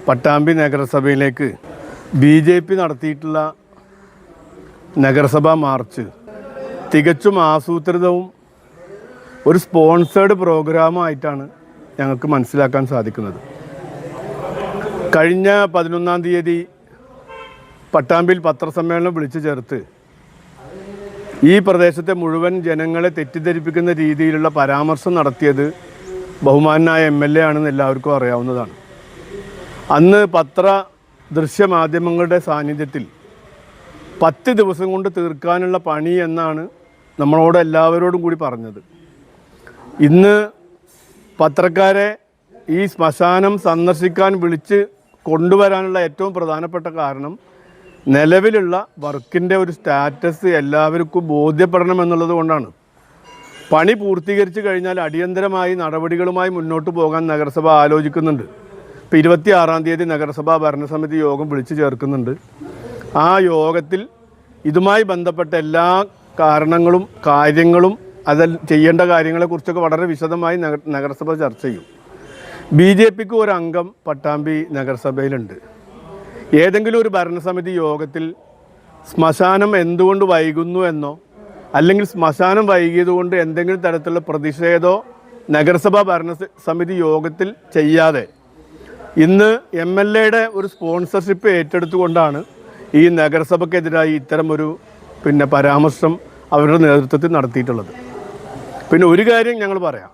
Pattambi നഗരസഭയിലേക്ക് BJP നടത്തിയിട്ടുള്ള നഗരസഭാ March തികച്ചും ആസൂത്രിതവും ഒരു സ്പോൺസേഡ് പ്രോഗ്രാമായിട്ടാണ് ഞങ്ങൾക്ക് മനസ്സിലാക്കാൻ സാധിക്കുന്നത്. കഴിഞ്ഞ 11-ാം തീയതി പട്ടാമ്പിയിൽ പത്രസമ്മേളനം വിളിച്ചു ചേർത്ത് ഈ പ്രദേശത്തെ മുഴുവൻ ജനങ്ങളെ തെറ്റിദ്ധരിപ്പിക്കുന്ന രീതിയിലുള്ള പരാമർശം നടത്തിയത് ബഹുമാനായ MLA ആണെന്ന് എല്ലാവർക്കും അറിയാവുന്നതാണ്. അന്ന് ദൃശ്യമാധ്യമങ്ങളുടെ സാന്നിധ്യത്തിൽ 10 ദിവസം കൊണ്ട് തീർക്കാനുള്ള പണി എന്നാണ് നമ്മളോട് എല്ലാവരോടും കൂടി പറഞ്ഞത്. ഇന്ന് പത്രക്കാരെ ഈ ശ്മശാനം സന്ദർശിക്കാൻ വിളിച്ച് കൊണ്ടുവരാനുള്ള ഏറ്റവും പ്രധാനപ്പെട്ട കാരണം നിലവിലുള്ള വർക്കിൻ്റെ ഒരു സ്റ്റാറ്റസ് എല്ലാവർക്കും ബോധ്യപ്പെടണമെന്നുള്ളത് കൊണ്ടാണ്. പണി പൂർത്തീകരിച്ച് കഴിഞ്ഞാൽ അടിയന്തരമായി നടപടികളുമായി മുന്നോട്ട് പോകാൻ നഗരസഭ ആലോചിക്കുന്നുണ്ട്. ഇപ്പോൾ 26-ാം തീയതി നഗരസഭാ ഭരണസമിതി യോഗം വിളിച്ചു ചേർക്കുന്നുണ്ട്. ആ യോഗത്തിൽ ഇതുമായി ബന്ധപ്പെട്ട എല്ലാ കാര്യങ്ങളും അതിൽ ചെയ്യേണ്ട കാര്യങ്ങളെക്കുറിച്ചൊക്കെ വളരെ വിശദമായി നഗരസഭ ചർച്ച ചെയ്യും. BJPക്ക് ഒരു അംഗം പട്ടാമ്പി നഗരസഭയിലുണ്ട്. ഏതെങ്കിലും ഒരു ഭരണസമിതി യോഗത്തിൽ ശ്മശാനം എന്തുകൊണ്ട് വൈകുന്നു എന്നോ അല്ലെങ്കിൽ ശ്മശാനം വൈകിയതുകൊണ്ട് എന്തെങ്കിലും തരത്തിലുള്ള പ്രതിഷേധമോ നഗരസഭാ ഭരണസമിതി യോഗത്തിൽ ചെയ്യാതെ ഇന്ന് MLAയുടെ ഒരു സ്പോൺസർഷിപ്പ് ഏറ്റെടുത്തുകൊണ്ടാണ് ഈ നഗരസഭയ്ക്കെതിരായി ഇത്തരം ഒരു പരാമർശം അവരുടെ നേതൃത്വത്തിൽ നടത്തിയിട്ടുള്ളത്. പിന്നെ ഒരു കാര്യം ഞങ്ങൾ പറയാം,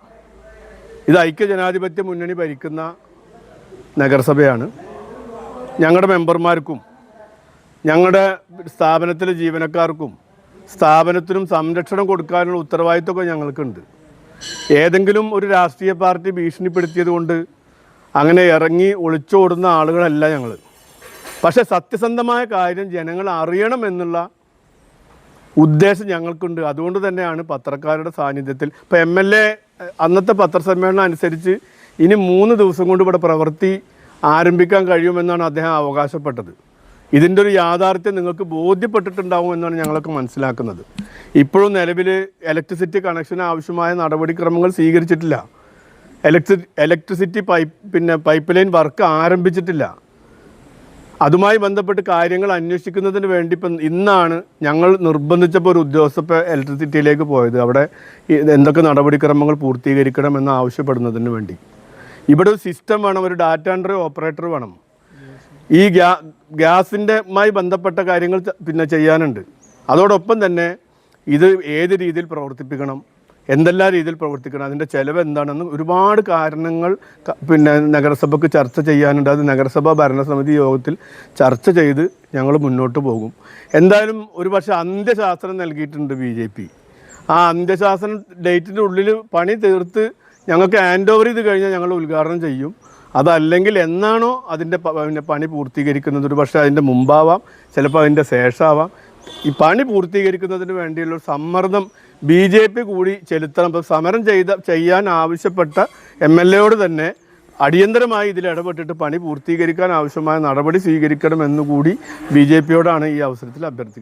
ഇത് ഐക്യജനാധിപത്യ മുന്നണി ഭരിക്കുന്ന നഗരസഭയാണ്. ഞങ്ങളുടെ മെമ്പർമാർക്കും ഞങ്ങളുടെ സ്ഥാപനത്തിലെ ജീവനക്കാർക്കും സ്ഥാപനത്തിനും സംരക്ഷണം കൊടുക്കാനുള്ള ഉത്തരവാദിത്വമൊക്കെ ഞങ്ങൾക്കുണ്ട്. ഏതെങ്കിലും ഒരു രാഷ്ട്രീയ പാർട്ടി ഭീഷണിപ്പെടുത്തിയത് കൊണ്ട് അങ്ങനെ ഇറങ്ങി ഒളിച്ചോടുന്ന ആളുകളല്ല ഞങ്ങൾ. പക്ഷേ സത്യസന്ധമായ കാര്യം ജനങ്ങൾ അറിയണമെന്നുള്ള ഉദ്ദേശം ഞങ്ങൾക്കുണ്ട്. അതുകൊണ്ട് തന്നെയാണ് പത്രക്കാരുടെ സാന്നിധ്യത്തിൽ ഇപ്പോൾ MLA അന്നത്തെ പത്രസമ്മേളനം അനുസരിച്ച് ഇനി 3 ദിവസം കൊണ്ട് ഇവിടെ പ്രവൃത്തി ആരംഭിക്കാൻ കഴിയുമെന്നാണ് അദ്ദേഹം അവകാശപ്പെട്ടത്. ഇതിൻ്റെ ഒരു യാഥാർത്ഥ്യം നിങ്ങൾക്ക് ബോധ്യപ്പെട്ടിട്ടുണ്ടാവും എന്നാണ് ഞങ്ങളൊക്കെ മനസ്സിലാക്കുന്നത്. ഇപ്പോഴും നിലവിൽ ഇലക്ട്രിസിറ്റി കണക്ഷന് ആവശ്യമായ നടപടിക്രമങ്ങൾ സ്വീകരിച്ചിട്ടില്ല. ഇലക്ട്രിസിറ്റി പൈപ്പ് ലൈൻ വർക്ക് ആരംഭിച്ചിട്ടില്ല. അതുമായി ബന്ധപ്പെട്ട് കാര്യങ്ങൾ അന്വേഷിക്കുന്നതിന് വേണ്ടി ഇന്നാണ് ഞങ്ങൾ നിർബന്ധിച്ചപ്പോൾ ഒരു ഉദ്യോഗസ്ഥ ഇലക്ട്രിസിറ്റിയിലേക്ക് പോയത്. അവിടെ എന്തൊക്കെ നടപടിക്രമങ്ങൾ പൂർത്തീകരിക്കണമെന്ന് ആവശ്യപ്പെടുന്നതിന് വേണ്ടി. ഇവിടെ ഒരു സിസ്റ്റം വേണം, ഒരു ഡാറ്റ എൻട്രി ഓപ്പറേറ്റർ വേണം. ഈ ഗ്യാസിൻ്റെമായി ബന്ധപ്പെട്ട കാര്യങ്ങൾ ചെയ്യാനുണ്ട്. അതോടൊപ്പം തന്നെ ഇത് ഏത് രീതിയിൽ പ്രവർത്തിപ്പിക്കണം, എന്തെല്ലാം രീതിയിൽ പ്രവർത്തിക്കണം, അതിൻ്റെ ചിലവ് എന്താണെന്ന് ഒരുപാട് കാരണങ്ങൾ നഗരസഭയ്ക്ക് ചർച്ച ചെയ്യാനുണ്ട്. അത് നഗരസഭാ ഭരണസമിതി യോഗത്തിൽ ചർച്ച ചെയ്ത് ഞങ്ങൾ മുന്നോട്ട് പോകും. എന്തായാലും ഒരുപക്ഷെ അന്ത്യശാസനം നൽകിയിട്ടുണ്ട് BJP. ആ അന്ത്യശാസനം ഡേറ്റിൻ്റെ ഉള്ളിൽ പണി തീർത്ത് ഞങ്ങൾക്ക് ഹാൻഡ് ഓവർ ചെയ്ത് കഴിഞ്ഞാൽ ഞങ്ങൾ ഉദ്ഘാടനം ചെയ്യും. അതല്ലെങ്കിൽ എന്നാണോ അതിൻ്റെ പണി പൂർത്തീകരിക്കുന്നത്, ഒരു പക്ഷേ അതിൻ്റെ മുമ്പാവാം, ചിലപ്പോൾ അതിൻ്റെ ശേഷമാവാം. ഈ പണി പൂർത്തീകരിക്കുന്നതിന് വേണ്ടിയുള്ളൊരു സമ്മർദ്ദം BJP കൂടി ചെലുത്തണം. ഇപ്പോൾ സമരം ചെയ്യാൻ ആവശ്യപ്പെട്ട MLAയോട് തന്നെ അടിയന്തരമായി ഇതിൽ ഇടപെട്ടിട്ട് പണി പൂർത്തീകരിക്കാൻ ആവശ്യമായ നടപടി സ്വീകരിക്കണമെന്നുകൂടി BJPയോടാണ് ഈ അവസരത്തിൽ അഭ്യർത്ഥിക്കുന്നത്.